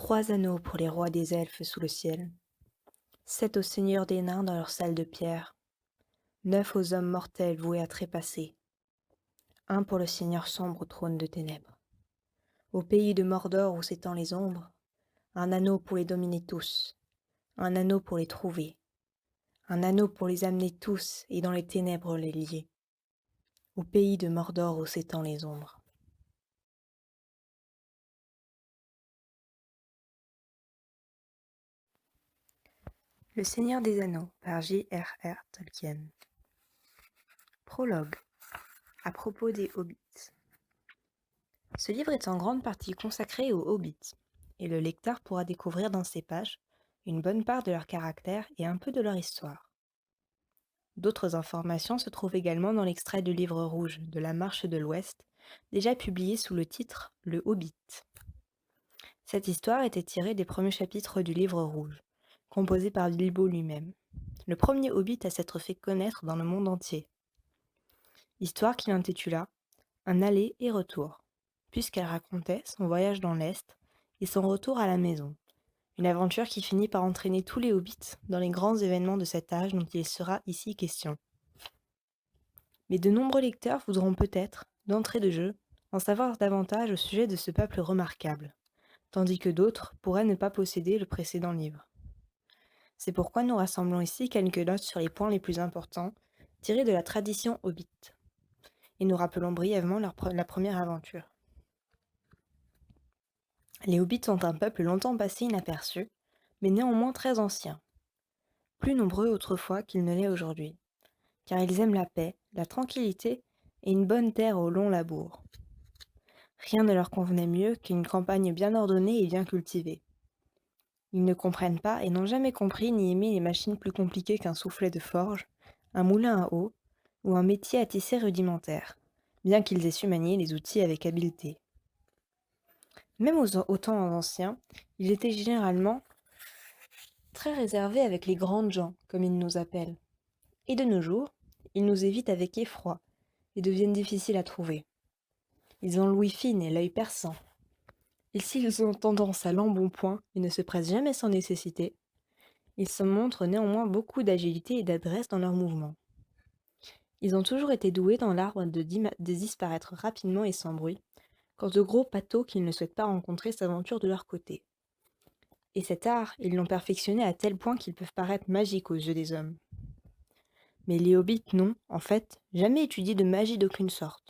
3 anneaux pour les rois des elfes sous le ciel, 7 aux seigneurs des nains dans leur salle de pierre, 9 aux hommes mortels voués à trépasser, un pour le seigneur sombre au trône de ténèbres. Au pays de Mordor où s'étendent les ombres, un anneau pour les dominer tous, un anneau pour les trouver, un anneau pour les amener tous et dans les ténèbres les lier. Au pays de Mordor où s'étendent les ombres. Le Seigneur des Anneaux par J.R.R. Tolkien. Prologue. À propos des hobbits. Ce livre est en grande partie consacré aux hobbits, et le lecteur pourra découvrir dans ces pages une bonne part de leur caractère et un peu de leur histoire. D'autres informations se trouvent également dans l'extrait du livre rouge de la Marche de l'Ouest, déjà publié sous le titre Le Hobbit. Cette histoire était tirée des premiers chapitres du livre rouge, composé par Bilbo lui-même, le premier hobbit à s'être fait connaître dans le monde entier. Histoire qu'il intitula Un aller et retour, puisqu'elle racontait son voyage dans l'Est et son retour à la maison, une aventure qui finit par entraîner tous les hobbits dans les grands événements de cet âge dont il sera ici question. Mais de nombreux lecteurs voudront peut-être, d'entrée de jeu, en savoir davantage au sujet de ce peuple remarquable, tandis que d'autres pourraient ne pas posséder le précédent livre. C'est pourquoi nous rassemblons ici quelques notes sur les points les plus importants tirés de la tradition hobbit, et nous rappelons brièvement la première aventure. Les hobbits sont un peuple longtemps passé inaperçu, mais néanmoins très ancien, plus nombreux autrefois qu'il ne l'est aujourd'hui, car ils aiment la paix, la tranquillité et une bonne terre au long labour. Rien ne leur convenait mieux qu'une campagne bien ordonnée et bien cultivée. Ils ne comprennent pas et n'ont jamais compris ni aimé les machines plus compliquées qu'un soufflet de forge, un moulin à eau ou un métier à tisser rudimentaire, bien qu'ils aient su manier les outils avec habileté. Même aux temps anciens, ils étaient généralement très réservés avec les grandes gens, comme ils nous appellent. Et de nos jours, ils nous évitent avec effroi et deviennent difficiles à trouver. Ils ont l'ouïe fine et l'œil perçant. Et s'ils ont tendance à l'embonpoint et ne se pressent jamais sans nécessité, ils se montrent néanmoins beaucoup d'agilité et d'adresse dans leurs mouvements. Ils ont toujours été doués dans l'art de disparaître rapidement et sans bruit, quand de gros pâteaux qu'ils ne souhaitent pas rencontrer s'aventurent de leur côté. Et cet art, ils l'ont perfectionné à tel point qu'ils peuvent paraître magiques aux yeux des hommes. Mais les hobbits n'ont, en fait, jamais étudié de magie d'aucune sorte,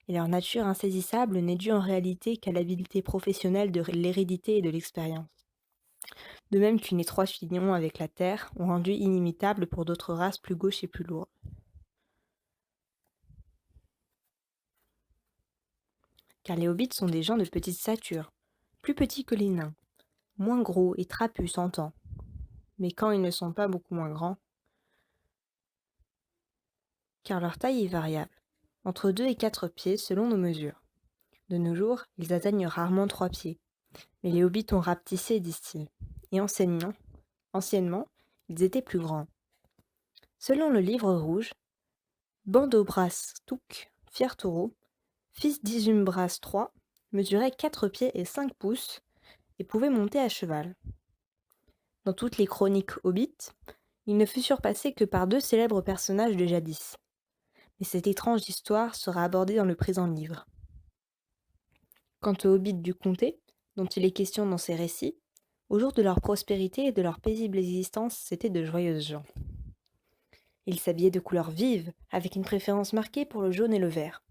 et leur nature insaisissable n'est due en réalité qu'à l'habileté professionnelle de l'hérédité et de l'expérience. De même qu'une étroite union avec la terre ont rendu inimitable pour d'autres races plus gauches et plus lourdes. Car les hobbits sont des gens de petite stature, plus petits que les nains, moins gros et trapus en temps, mais quand ils ne sont pas beaucoup moins grands, car leur taille est variable, entre 2 et 4 pieds selon nos mesures. De nos jours, ils atteignent rarement 3 pieds, mais les hobbits ont rapetissé, disent-ils, et anciennement, ils étaient plus grands. Selon le livre rouge, Bandobras Touk Fiertoro, fils d'Izumbras III, mesurait 4 pieds et 5 pouces et pouvait monter à cheval. Dans toutes les chroniques hobbits, il ne fut surpassé que par 2 célèbres personnages de jadis. Mais cette étrange histoire sera abordée dans le présent livre. Quant aux hobbits du comté, dont il est question dans ces récits, au jour de leur prospérité et de leur paisible existence, c'étaient de joyeuses gens. Ils s'habillaient de couleurs vives, avec une préférence marquée pour le jaune et le vert.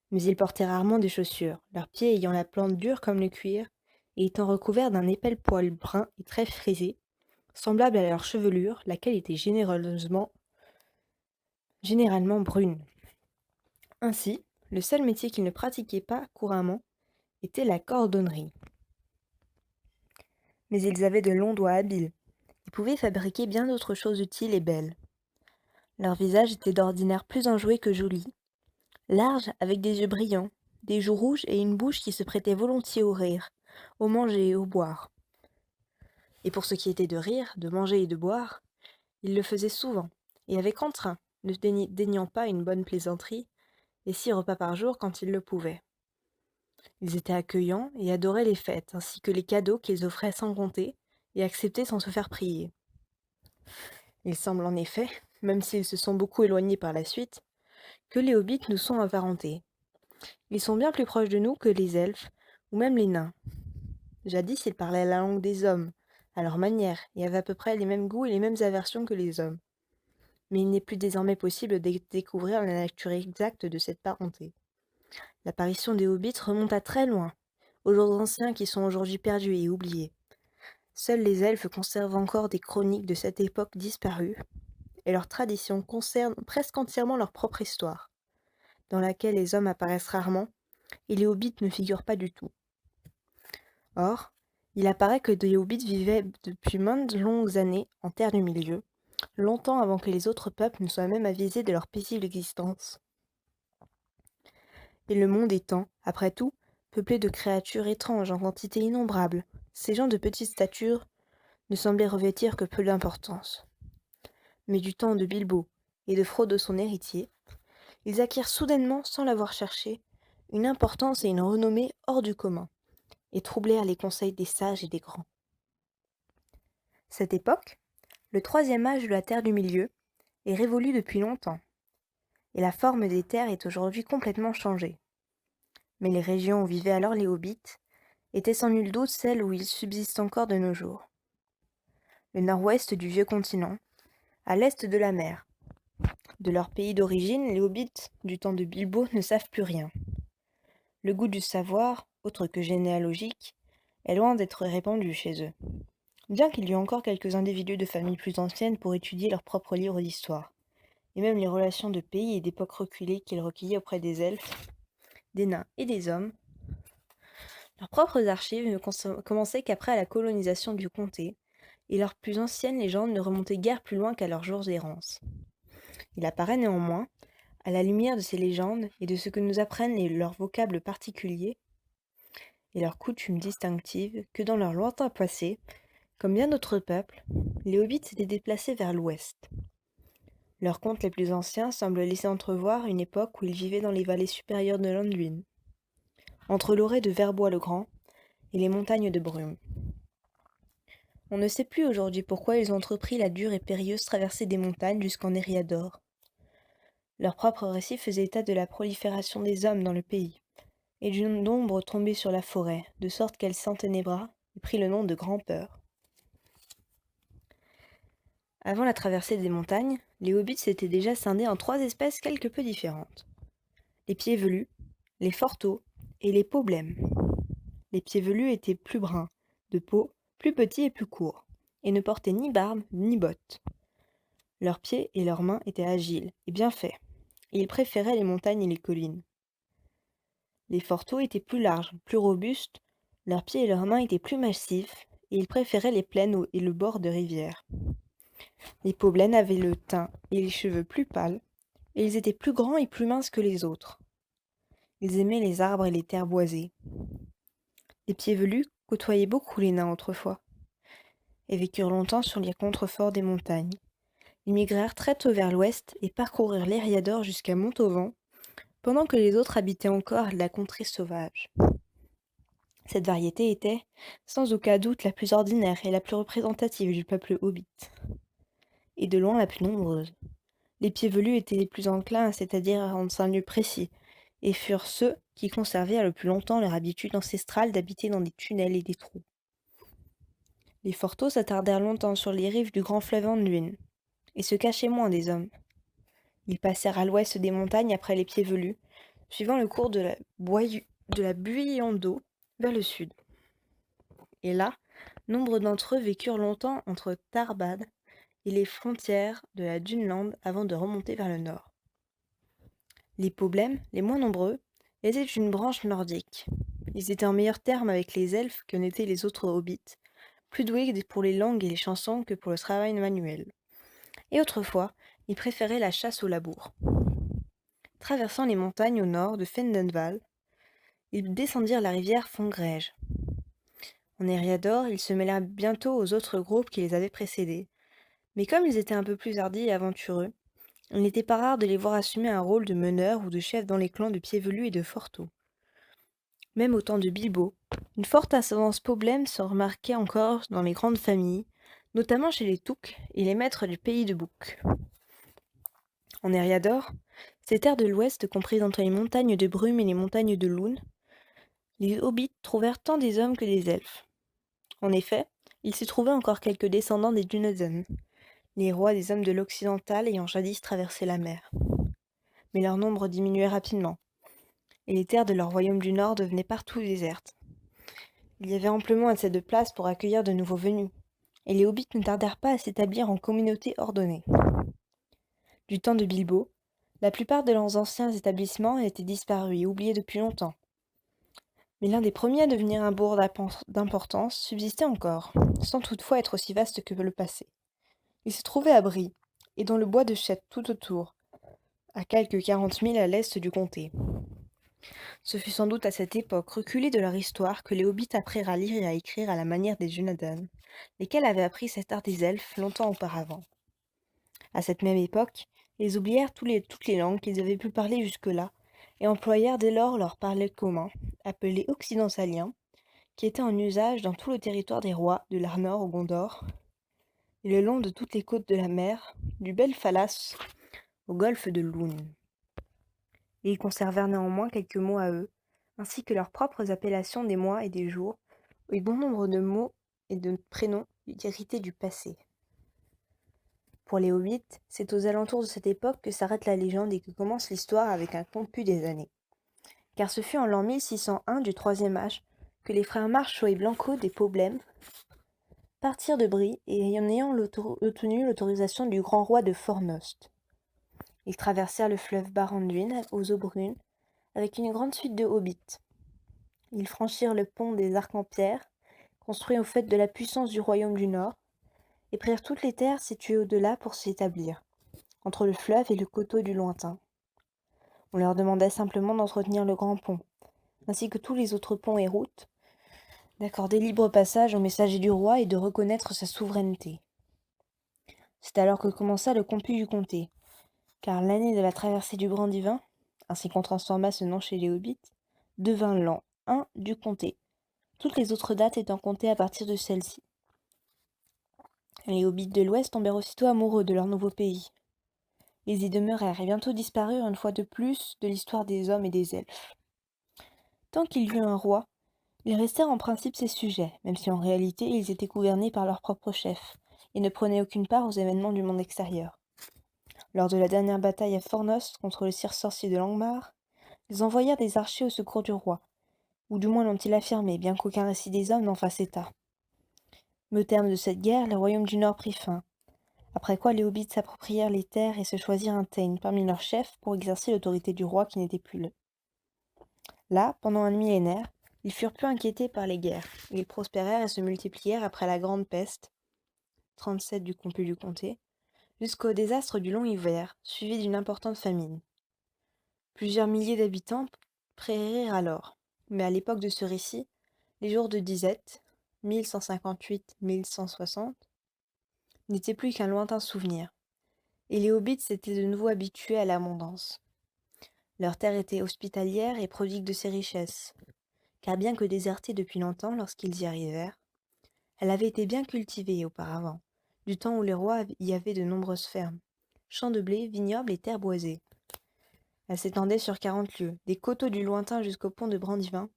Mais ils portaient rarement des chaussures, leurs pieds ayant la plante dure comme le cuir, et étant recouverts d'un épais poil brun et très frisé, semblable à leur chevelure, laquelle était généralement brune. Ainsi, le seul métier qu'ils ne pratiquaient pas couramment était la cordonnerie. Mais ils avaient de longs doigts habiles, et pouvaient fabriquer bien d'autres choses utiles et belles. Leur visage était d'ordinaire plus enjoué que joli, large avec des yeux brillants, des joues rouges et une bouche qui se prêtait volontiers au rire, au manger et au boire. Et pour ce qui était de rire, de manger et de boire, ils le faisaient souvent, et avec entrain, ne déniant pas une bonne plaisanterie, et 6 repas par jour quand ils le pouvaient. Ils étaient accueillants et adoraient les fêtes, ainsi que les cadeaux qu'ils offraient sans compter et acceptaient sans se faire prier. Il semble en effet, même s'ils se sont beaucoup éloignés par la suite, que les hobbits nous sont apparentés. Ils sont bien plus proches de nous que les elfes ou même les nains. Jadis, ils parlaient la langue des hommes, à leur manière, et avaient à peu près les mêmes goûts et les mêmes aversions que les hommes. Mais il n'est plus désormais possible de découvrir la nature exacte de cette parenté. L'apparition des hobbits remonte à très loin, aux jours anciens qui sont aujourd'hui perdus et oubliés. Seuls les elfes conservent encore des chroniques de cette époque disparue, et leurs traditions concernent presque entièrement leur propre histoire, dans laquelle les hommes apparaissent rarement, et les hobbits ne figurent pas du tout. Or, il apparaît que des hobbits vivaient depuis maintes longues années en Terre du Milieu, longtemps avant que les autres peuples ne soient même avisés de leur paisible existence. Et le monde étant, après tout, peuplé de créatures étranges en quantité innombrable, ces gens de petite stature ne semblaient revêtir que peu d'importance. Mais du temps de Bilbo et de Frodo son héritier, ils acquièrent soudainement, sans l'avoir cherché, une importance et une renommée hors du commun, et troublèrent les conseils des sages et des grands. Cette époque, le troisième âge de la Terre du Milieu, est révolue depuis longtemps, et la forme des terres est aujourd'hui complètement changée. Mais les régions où vivaient alors les hobbits étaient sans nul doute celles où ils subsistent encore de nos jours. Le nord-ouest du vieux continent, à l'est de la mer. De leur pays d'origine, les hobbits du temps de Bilbo ne savent plus rien. Le goût du savoir, autre que généalogique, est loin d'être répandu chez eux. Bien qu'il y ait encore quelques individus de familles plus anciennes pour étudier leurs propres livres d'histoire, et même les relations de pays et d'époques reculées qu'ils recueillaient auprès des elfes, des nains et des hommes, leurs propres archives ne commençaient qu'après la colonisation du comté, et leurs plus anciennes légendes ne remontaient guère plus loin qu'à leurs jours d'errance. Il apparaît néanmoins, à la lumière de ces légendes et de ce que nous apprennent leurs vocables particuliers et leurs coutumes distinctives, que dans leur lointain passé, comme bien d'autres peuples, les hobbits s'étaient déplacés vers l'ouest. Leurs contes les plus anciens semblent laisser entrevoir une époque où ils vivaient dans les vallées supérieures de l'Anduin, entre l'orée de Verbois-le-Grand et les montagnes de Brume. On ne sait plus aujourd'hui pourquoi ils ont entrepris la dure et périlleuse traversée des montagnes jusqu'en Eriador. Leur propre récit faisait état de la prolifération des hommes dans le pays, et du nombre tombé sur la forêt, de sorte qu'elle s'enténébra et prit le nom de Grand-Peur. Avant la traversée des montagnes, les hobbits s'étaient déjà scindés en 3 espèces quelque peu différentes. Les pieds velus, les forteaux et les peaux blêmes. Les pieds velus étaient plus bruns, de peau, plus petits et plus courts, et ne portaient ni barbe ni bottes. Leurs pieds et leurs mains étaient agiles et bien faits, et ils préféraient les montagnes et les collines. Les forteaux étaient plus larges, plus robustes, leurs pieds et leurs mains étaient plus massifs, et ils préféraient les plaines et le bord de rivières. Les peaux-blêmes avaient le teint et les cheveux plus pâles, et ils étaient plus grands et plus minces que les autres. Ils aimaient les arbres et les terres boisées. Les pieds velus côtoyaient beaucoup les nains autrefois, et vécurent longtemps sur les contreforts des montagnes. Ils migrèrent très tôt vers l'ouest et parcourirent l'Eriador jusqu'à Montauban, pendant que les autres habitaient encore la contrée sauvage. Cette variété était, sans aucun doute, la plus ordinaire et la plus représentative du peuple hobbit, et de loin la plus nombreuse. Les pieds velus étaient les plus enclins, c'est-à-dire à rendre un lieu précis, et furent ceux qui conservèrent le plus longtemps leur habitude ancestrale d'habiter dans des tunnels et des trous. Les forteaux s'attardèrent longtemps sur les rives du grand fleuve Anduin, et se cachaient moins des hommes. Ils passèrent à l'ouest des montagnes après les pieds velus, suivant le cours de la Buyande d'eau vers le sud. Et là, nombre d'entre eux vécurent longtemps entre Tarbad et les frontières de la Duneland avant de remonter vers le nord. Les Peaux-blêmes, les moins nombreux, étaient une branche nordique. Ils étaient en meilleurs termes avec les elfes que n'étaient les autres hobbits, plus doués pour les langues et les chansons que pour le travail manuel. Et autrefois, ils préféraient la chasse au labour. Traversant les montagnes au nord de Fendenval, ils descendirent la rivière Fongrège. En Eriador, ils se mêlèrent bientôt aux autres groupes qui les avaient précédés. Mais comme ils étaient un peu plus hardis et aventureux, il n'était pas rare de les voir assumer un rôle de meneur ou de chef dans les clans de Pieds-Velus et de Forteaux. Même au temps de Bilbo, une forte ascendance problème se remarquait encore dans les grandes familles, notamment chez les Touques et les maîtres du pays de Bouc. En Eriador, ces terres de l'Ouest comprises entre les montagnes de Brume et les montagnes de Lune, les hobbits trouvèrent tant des hommes que des elfes. En effet, il s'y trouvait encore quelques descendants des Dunedain, les rois des hommes de l'Occidental ayant jadis traversé la mer. Mais leur nombre diminuait rapidement, et les terres de leur royaume du Nord devenaient partout désertes. Il y avait amplement assez de place pour accueillir de nouveaux venus, et les hobbits ne tardèrent pas à s'établir en communautés ordonnées. Du temps de Bilbo, la plupart de leurs anciens établissements étaient disparus et oubliés depuis longtemps. Mais l'un des premiers à devenir un bourg d'importance subsistait encore, sans toutefois être aussi vaste que le passé. Il se trouvait à Brie, et dans le bois de chêne tout autour, à quelques 40 milles à l'est du comté. Ce fut sans doute à cette époque reculée de leur histoire que les hobbits apprirent à lire et à écrire à la manière des Dunedain, lesquels avaient appris cet art des elfes longtemps auparavant. À cette même époque, ils oublièrent toutes les langues qu'ils avaient pu parler jusque-là, et employèrent dès lors leur parler commun, appelé occidentalien, qui était en usage dans tout le territoire des rois, de l'Arnor au Gondor, et le long de toutes les côtes de la mer, du Bel Falas au golfe de Lune. Et ils conservèrent néanmoins quelques mots à eux, ainsi que leurs propres appellations des mois et des jours, et bon nombre de mots et de prénoms hérités du passé. Pour les hobbits, c'est aux alentours de cette époque que s'arrête la légende et que commence l'histoire avec un compu des années. Car ce fut en l'an 1601 du troisième âge que les frères Marchot et Blanco des Problèmes partirent de Brie et en ayant obtenu l'autorisation du grand roi de Fornost. Ils traversèrent le fleuve Baranduin aux eaux brunes avec une grande suite de hobbits. Ils franchirent le pont des Arcs en pierre, construit au fait de la puissance du royaume du Nord, et prirent toutes les terres situées au-delà pour s'y établir, entre le fleuve et le coteau du lointain. On leur demandait simplement d'entretenir le grand pont, ainsi que tous les autres ponts et routes, d'accorder libre passage aux messagers du roi et de reconnaître sa souveraineté. C'est alors que commença le comput du comté, car l'année de la traversée du Grand Divin, ainsi qu'on transforma ce nom chez les hobbits, devint l'an 1 du comté, toutes les autres dates étant comptées à partir de celle-ci. Les hobbits de l'Ouest tombèrent aussitôt amoureux de leur nouveau pays. Ils y demeurèrent et bientôt disparurent une fois de plus de l'histoire des hommes et des elfes. Tant qu'il y eut un roi, ils restèrent en principe ses sujets, même si en réalité ils étaient gouvernés par leur propre chef, et ne prenaient aucune part aux événements du monde extérieur. Lors de la dernière bataille à Fornost contre le sire sorcier de Langmar, ils envoyèrent des archers au secours du roi, ou du moins l'ont-ils affirmé, bien qu'aucun récit des hommes n'en fasse état. Mais au terme de cette guerre, le royaume du Nord prit fin, après quoi les hobbits s'approprièrent les terres et se choisirent un Thane parmi leurs chefs pour exercer l'autorité du roi qui n'était plus là. Là, pendant un millénaire, ils furent peu inquiétés par les guerres. Ils prospérèrent et se multiplièrent après la grande peste, 37 du comput du comté, jusqu'au désastre du long hiver, suivi d'une importante famine. Plusieurs milliers d'habitants périrent alors, mais à l'époque de ce récit, les jours de disette, 1158-1160, n'étaient plus qu'un lointain souvenir, et les hobbits s'étaient de nouveau habitués à l'abondance. Leur terre était hospitalière et prodigue de ses richesses, car bien que désertée depuis longtemps lorsqu'ils y arrivèrent, elle avait été bien cultivée auparavant, du temps où les rois y avaient de nombreuses fermes, champs de blé, vignobles et terres boisées. Elle s'étendait sur 40 lieues, des coteaux du lointain jusqu'au pont de Brandivin,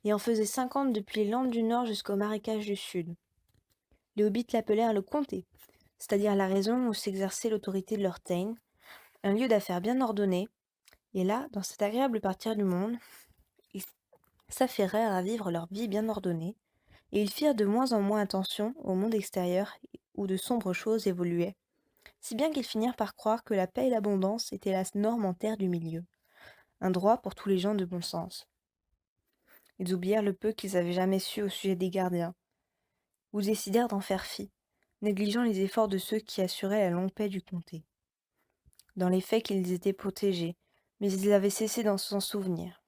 et en faisait 50 depuis les landes du nord jusqu'aux marécages du sud. Les hobbits l'appelèrent le comté, c'est-à-dire la région où s'exerçait l'autorité de leur Thane, un lieu d'affaires bien ordonné, et là, dans cette agréable partie du monde, ils s'affairèrent à vivre leur vie bien ordonnée, et ils firent de moins en moins attention au monde extérieur où de sombres choses évoluaient, si bien qu'ils finirent par croire que la paix et l'abondance étaient la norme en terre du milieu, un droit pour tous les gens de bon sens. Ils oublièrent le peu qu'ils avaient jamais su au sujet des gardiens, ou décidèrent d'en faire fi, négligeant les efforts de ceux qui assuraient la longue paix du comté. Dans les faits qu'ils étaient protégés, mais ils avaient cessé d'en s'en souvenir.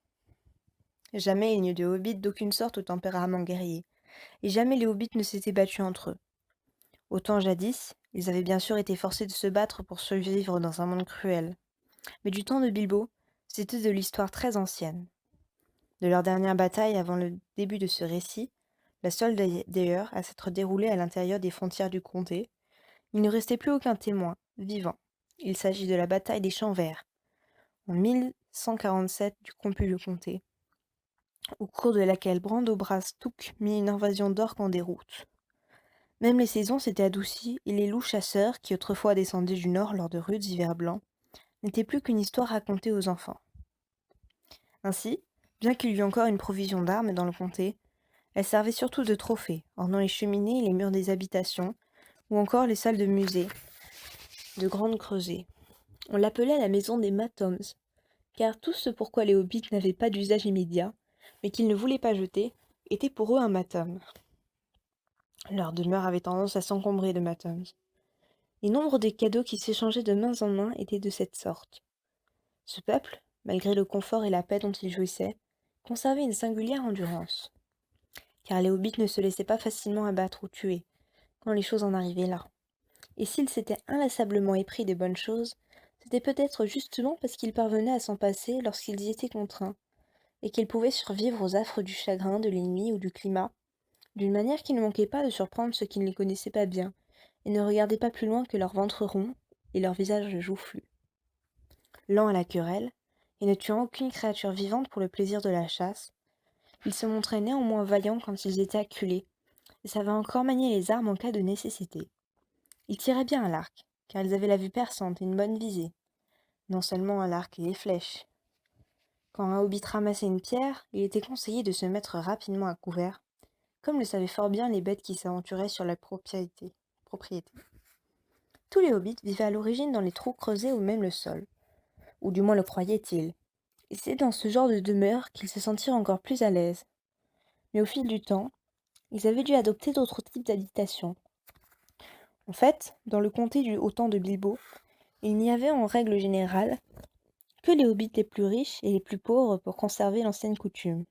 Jamais il n'y eut de hobbits d'aucune sorte au tempérament guerrier, et jamais les hobbits ne s'étaient battus entre eux. Autant jadis, ils avaient bien sûr été forcés de se battre pour survivre dans un monde cruel. Mais du temps de Bilbo, c'était de l'histoire très ancienne. De leur dernière bataille avant le début de ce récit, la seule d'ailleurs à s'être déroulée à l'intérieur des frontières du comté, il ne restait plus aucun témoin vivant. Il s'agit de la bataille des Champs Verts, en 1147 du comté, au cours de laquelle Brando Bras Touk mit une invasion d'orques en déroute. Même les saisons s'étaient adoucies et les loups chasseurs, qui autrefois descendaient du nord lors de rudes hivers blancs, n'étaient plus qu'une histoire racontée aux enfants. Ainsi, bien qu'il y eût encore une provision d'armes dans le comté, elle servait surtout de trophée, ornant les cheminées et les murs des habitations, ou encore les salles de musée, de grandes creusées. On l'appelait la maison des Matoms, car tout ce pourquoi les hobbits n'avaient pas d'usage immédiat, mais qu'ils ne voulaient pas jeter, était pour eux un matom. Leur demeure avait tendance à s'encombrer de matoms. Et nombre des cadeaux qui s'échangeaient de main en main étaient de cette sorte. Ce peuple, malgré le confort et la paix dont il jouissait, conservait une singulière endurance. Car les hobbits ne se laissaient pas facilement abattre ou tuer, quand les choses en arrivaient là. Et s'ils s'étaient inlassablement épris des bonnes choses, c'était peut-être justement parce qu'ils parvenaient à s'en passer lorsqu'ils y étaient contraints, et qu'ils pouvaient survivre aux affres du chagrin, de l'ennemi ou du climat, d'une manière qui ne manquait pas de surprendre ceux qui ne les connaissaient pas bien, et ne regardaient pas plus loin que leur ventre rond et leur visage joufflu. Lents à la querelle, et ne tuant aucune créature vivante pour le plaisir de la chasse, ils se montraient néanmoins vaillants quand ils étaient acculés, et savaient encore manier les armes en cas de nécessité. Ils tiraient bien à l'arc, car ils avaient la vue perçante et une bonne visée, non seulement à l'arc et les flèches. Quand un hobbit ramassait une pierre, il était conseillé de se mettre rapidement à couvert, comme le savaient fort bien les bêtes qui s'aventuraient sur la propriété. Tous les hobbits vivaient à l'origine dans les trous creusés ou même le sol, ou du moins le croyaient-ils, et c'est dans ce genre de demeure qu'ils se sentirent encore plus à l'aise. Mais au fil du temps, ils avaient dû adopter d'autres types d'habitations. En fait, dans le comté du haut temps de Bilbo, il n'y avait en règle générale que les hobbits les plus riches et les plus pauvres pour conserver l'ancienne coutume.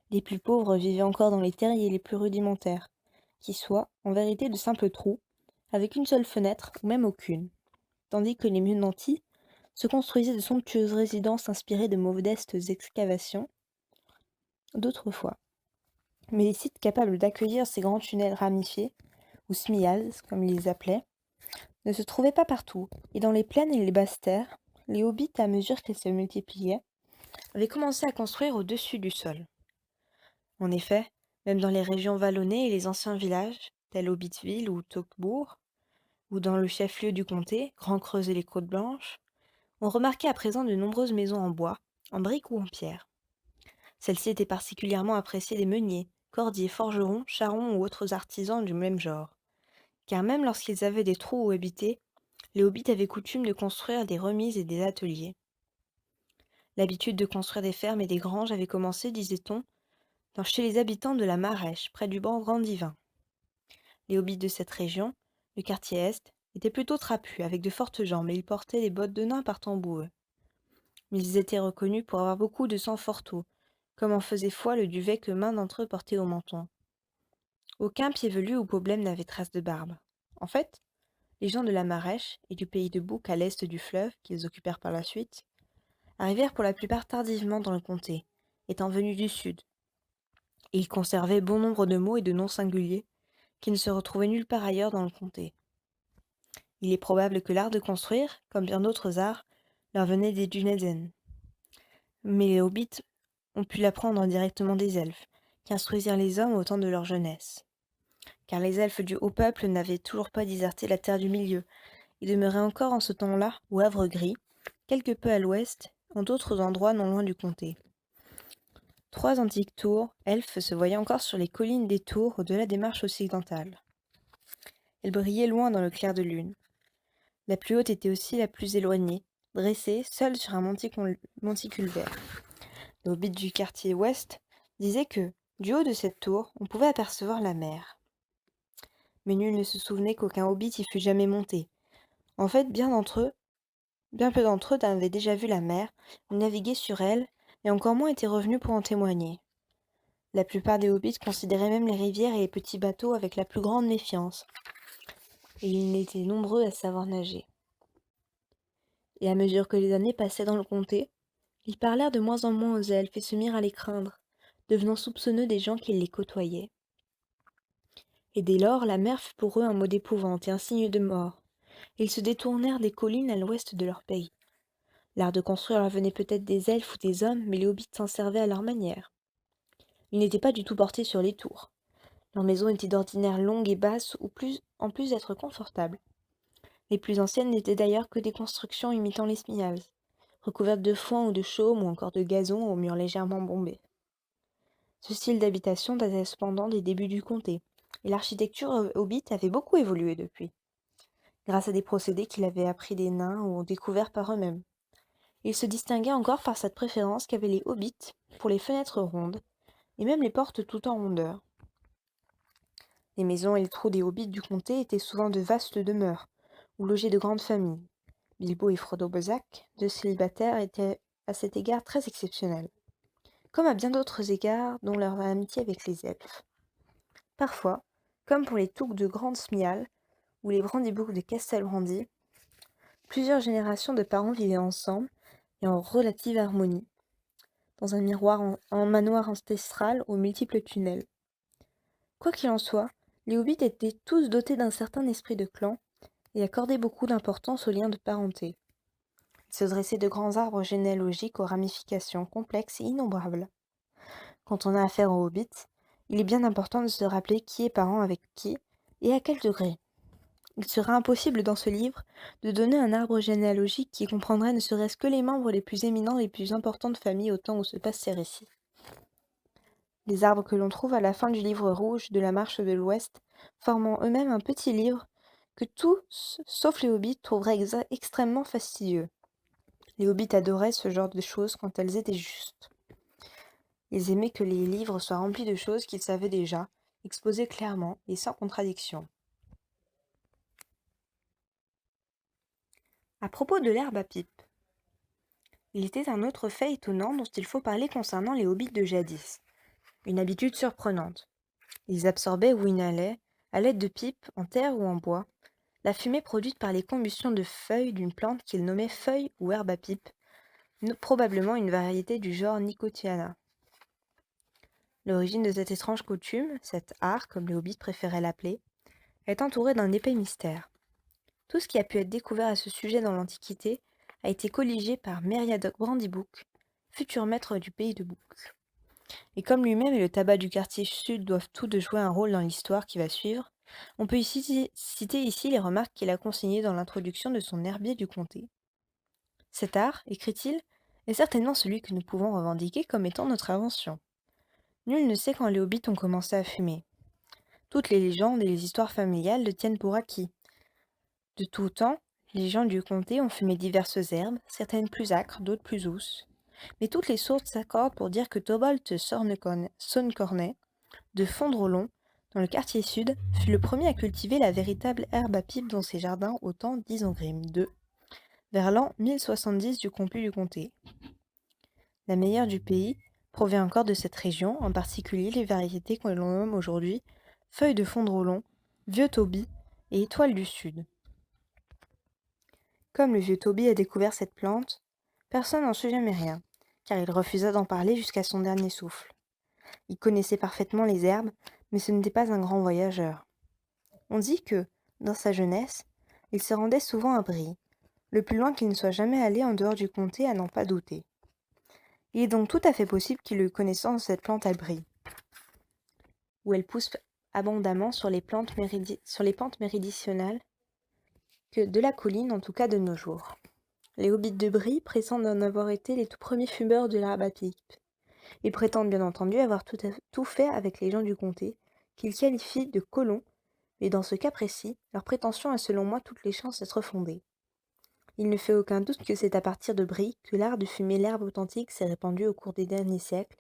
Les plus pauvres vivaient encore dans les terriers les plus rudimentaires, qui soient, en vérité, de simples trous, avec une seule fenêtre ou même aucune, tandis que les mieux nantis se construisaient de somptueuses résidences inspirées de modestes excavations d'autrefois. Mais les sites capables d'accueillir ces grands tunnels ramifiés, ou smials, comme ils les appelaient, ne se trouvaient pas partout, et dans les plaines et les basses terres, les hobbits, à mesure qu'ils se multipliaient, avaient commencé à construire au-dessus du sol. En effet, même dans les régions vallonnées et les anciens villages, tels Hobbitville ou Togbourg, ou dans le chef-lieu du comté, Grand Creuse et les Côtes Blanches, on remarquait à présent de nombreuses maisons en bois, en briques ou en pierre. Celles-ci étaient particulièrement appréciées des meuniers, cordiers, forgerons, charrons ou autres artisans du même genre, car même lorsqu'ils avaient des trous où habiter, les hobbits avaient coutume de construire des remises et des ateliers. L'habitude de construire des fermes et des granges avait commencé, disait-on, chez les habitants de la Marèche, près du banc Grand Divin. Les hobbits de cette région, le quartier Est, étaient plutôt trapus, avec de fortes jambes, et ils portaient des bottes de nain par tambour. Mais ils étaient reconnus pour avoir beaucoup de sang fort tôt, comme en faisait foi le duvet que main d'entre eux portait au menton. Aucun pied velu ou peau blême n'avait trace de barbe. En fait, les gens de la Marèche et du pays de Bouc à l'est du fleuve, qu'ils occupèrent par la suite, arrivèrent pour la plupart tardivement dans le comté, étant venus du sud. Et ils conservaient bon nombre de mots et de noms singuliers, qui ne se retrouvaient nulle part ailleurs dans le comté. Il est probable que l'art de construire, comme bien d'autres arts, leur venait des Dunedin. Mais les hobbits ont pu l'apprendre directement des elfes, qui instruisirent les hommes au temps de leur jeunesse. Car les elfes du haut peuple n'avaient toujours pas déserté la terre du milieu, et demeuraient encore en ce temps-là au Havre Gris, quelque peu à l'ouest, en d'autres endroits non loin du comté. 3 antiques tours, elfes, se voyaient encore sur les collines des tours au-delà des marches occidentales. Elles brillaient loin dans le clair de lune. La plus haute était aussi la plus éloignée, dressée, seule sur un monticule vert. Les hobbits du quartier ouest disaient que, du haut de cette tour, on pouvait apercevoir la mer. Mais nul ne se souvenait qu'aucun hobbit y fût jamais monté. En fait, bien peu d'entre eux avaient déjà vu la mer, ou navigué sur elle, et encore moins étaient revenus pour en témoigner. La plupart des hobbits considéraient même les rivières et les petits bateaux avec la plus grande méfiance, et ils n'étaient nombreux à savoir nager. Et à mesure que les années passaient dans le comté, Ils parlèrent de moins en moins aux elfes et se mirent à les craindre, devenant soupçonneux des gens qui les côtoyaient. Et dès lors, la mer fut pour eux un mot d'épouvante et un signe de mort. Ils se détournèrent des collines à l'ouest de leur pays. L'art de construire leur venait peut-être des elfes ou des hommes, mais les hobbits s'en servaient à leur manière. Ils n'étaient pas du tout portés sur les tours. Leurs maisons étaient d'ordinaire longues et basses, en plus d'être confortables. Les plus anciennes n'étaient d'ailleurs que des constructions imitant les Smials, recouvertes de foin ou de chaume ou encore de gazon aux murs légèrement bombés. Ce style d'habitation datait cependant des débuts du comté, et l'architecture hobbit avait beaucoup évolué depuis, grâce à des procédés qu'il avait appris des nains ou découverts par eux-mêmes. Il se distinguait encore par cette préférence qu'avaient les hobbits pour les fenêtres rondes, et même les portes tout en rondeur. Les maisons et les trous des hobbits du comté étaient souvent de vastes demeures, où logeaient de grandes familles. Bilbo et Frodo Bazac, deux célibataires, étaient à cet égard très exceptionnels, comme à bien d'autres égards dont leur amitié avec les elfes. Parfois, comme pour les Touques de Grande Smial ou les Brandyboucs de Castel Brandy, plusieurs générations de parents vivaient ensemble et en relative harmonie, dans un en manoir ancestral aux multiples tunnels. Quoi qu'il en soit, les hobbits étaient tous dotés d'un certain esprit de clan et accordaient beaucoup d'importance aux liens de parenté. Ils se dressaient de grands arbres généalogiques aux ramifications complexes et innombrables. Quand on a affaire aux hobbits, il est bien important de se rappeler qui est parent avec qui et à quel degré. Il sera impossible dans ce livre de donner un arbre généalogique qui comprendrait ne serait-ce que les membres les plus éminents et les plus importantes familles au temps où se passent ces récits. Les arbres que l'on trouve à la fin du livre rouge de la Marche de l'Ouest, formant eux-mêmes un petit livre que tous, sauf les hobbits, trouveraient extrêmement fastidieux. Les hobbits adoraient ce genre de choses quand elles étaient justes. Ils aimaient que les livres soient remplis de choses qu'ils savaient déjà, exposées clairement et sans contradiction. À propos de l'herbe à pipe, il était un autre fait étonnant dont il faut parler concernant les hobbits de jadis. Une habitude surprenante. Ils absorbaient ou inhalaient, à l'aide de pipes, en terre ou en bois, la fumée produite par les combustions de feuilles d'une plante qu'ils nommaient feuille ou herbe à pipe, probablement une variété du genre Nicotiana. L'origine de cette étrange coutume, cet art comme les hobbits préféraient l'appeler, est entourée d'un épais mystère. Tout ce qui a pu être découvert à ce sujet dans l'Antiquité a été colligé par Meriadoc Brandybook, futur maître du pays de Book. Et comme lui-même et le tabac du quartier sud doivent tous deux jouer un rôle dans l'histoire qui va suivre, on peut citer ici les remarques qu'il a consignées dans l'introduction de son herbier du comté. Cet art, écrit-il, est certainement celui que nous pouvons revendiquer comme étant notre invention. Nul ne sait quand les hobbits ont commencé à fumer. Toutes les légendes et les histoires familiales le tiennent pour acquis. De tout temps, les gens du comté ont fumé diverses herbes, certaines plus âcres, d'autres plus douces. Mais toutes les sources s'accordent pour dire que Tobold Soncornet, de Fondrelon, dans le quartier sud, fut le premier à cultiver la véritable herbe à pipe dans ses jardins au temps d'Isengrim II, vers l'an 1070 du comput du comté. La meilleure du pays provient encore de cette région, en particulier les variétés que l'on nomme aujourd'hui feuilles de Fondrelon, vieux Toby et étoile du sud. Comme le vieux Toby a découvert cette plante, personne n'en sut jamais rien, car il refusa d'en parler jusqu'à son dernier souffle. Il connaissait parfaitement les herbes, mais ce n'était pas un grand voyageur. On dit que, dans sa jeunesse, il se rendait souvent à Brie, le plus loin qu'il ne soit jamais allé en dehors du comté à n'en pas douter. Il est donc tout à fait possible qu'il eût connaissance de cette plante à Brie, où elle pousse abondamment sur les pentes méridionales que de la colline, en tout cas de nos jours. Les hobbits de Brie prétendent en avoir été les tout premiers fumeurs de l'herbe à pipe, et prétendent bien entendu avoir tout fait avec les gens du comté, qu'ils qualifient de colons, mais dans ce cas précis, leur prétention a selon moi toutes les chances d'être fondée. Il ne fait aucun doute que c'est à partir de Brie que l'art de fumer l'herbe authentique s'est répandu au cours des derniers siècles,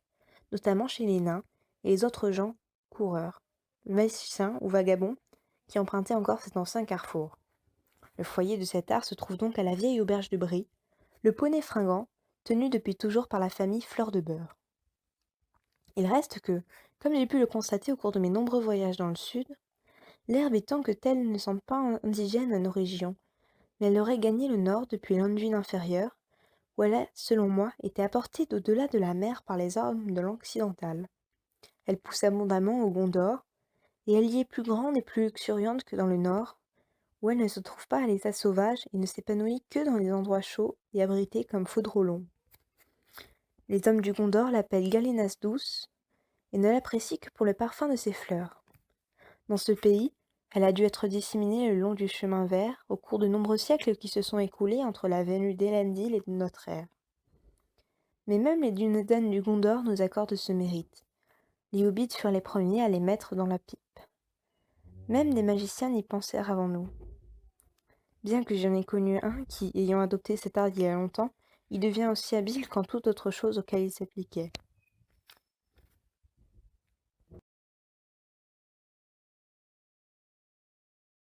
notamment chez les nains et les autres gens coureurs, magiciens ou vagabonds, qui empruntaient encore cet ancien carrefour. Le foyer de cet art se trouve donc à la vieille auberge de Brie, le poney fringant, tenu depuis toujours par la famille Fleur de Beurre. Il reste que, comme j'ai pu le constater au cours de mes nombreux voyages dans le sud, l'herbe est tant que telle ne semble pas indigène à nos régions, mais elle aurait gagné le nord depuis l'Anduin inférieure, où elle a, selon moi, été apportée d'au-delà de la mer par les hommes de l'Occidental. Elle pousse abondamment au Gondor, et elle y est plus grande et plus luxuriante que dans le Nord, où elle ne se trouve pas à l'état sauvage et ne s'épanouit que dans les endroits chauds et abrités comme Foudrolon. Les hommes du Gondor l'appellent Galenas douce et ne l'apprécient que pour le parfum de ses fleurs. Dans ce pays, elle a dû être disséminée le long du chemin vert au cours de nombreux siècles qui se sont écoulés entre la venue d'Elendil et de notre ère. Mais même les Dúnedain du Gondor nous accordent ce mérite. Les hobbits furent les premiers à les mettre dans la pipe. Même des magiciens y pensèrent avant nous. Bien que j'en ai connu un qui, ayant adopté cet art il y a longtemps, y devient aussi habile qu'en toute autre chose auquel il s'appliquait.